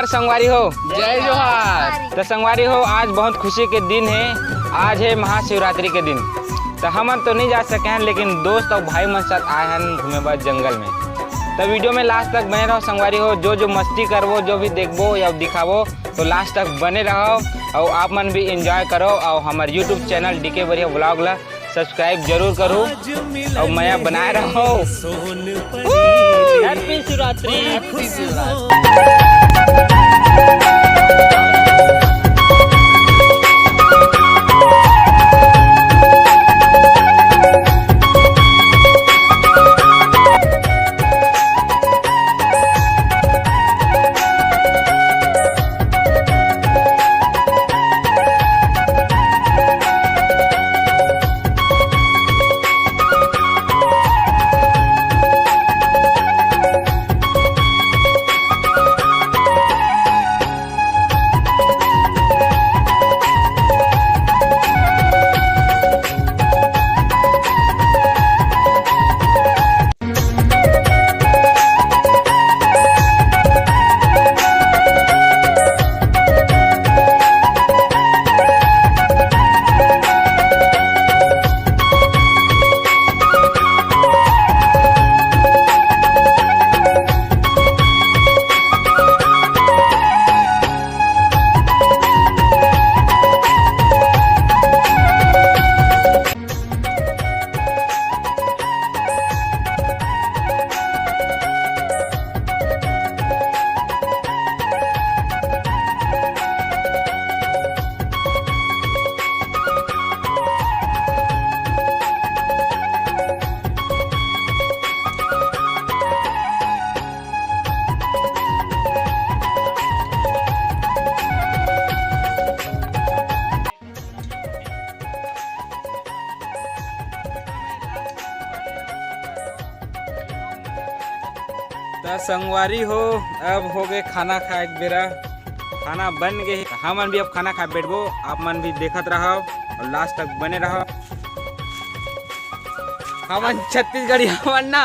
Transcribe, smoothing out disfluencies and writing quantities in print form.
जोहार संगवारी हो। जय जोहार। तो संगवारी हो, आज बहुत खुशी के दिन है। आज है महाशिवरात्रि के दिन। तो हम तो नहीं जा सके हैं, लेकिन दोस्त और भाई मन साथ आए हैं घूमे बाद जंगल में। तो वीडियो में लास्ट तक बने रहो संगवारी हो। जो मस्ती करवो, जो भी देखबो या दिखावो, तो लास्ट तक बने रहो और आप मन भी एंजॉय करो। और हमारे यूट्यूब चैनल DKबरिहा ब्लॉग ला सब्सक्राइब जरूर करो और मैं बनाए रहो। हैप्पी शिवरात्रि। तो संगवारी हो, अब हो गए खाना खाए बेरा। खाना बन गए, हम मन भी अब खाना खा बैठबो। आप मन भी देखत रहो और लास्ट तक बने रहो। हमन छत्तीसगढ़ी हमन ना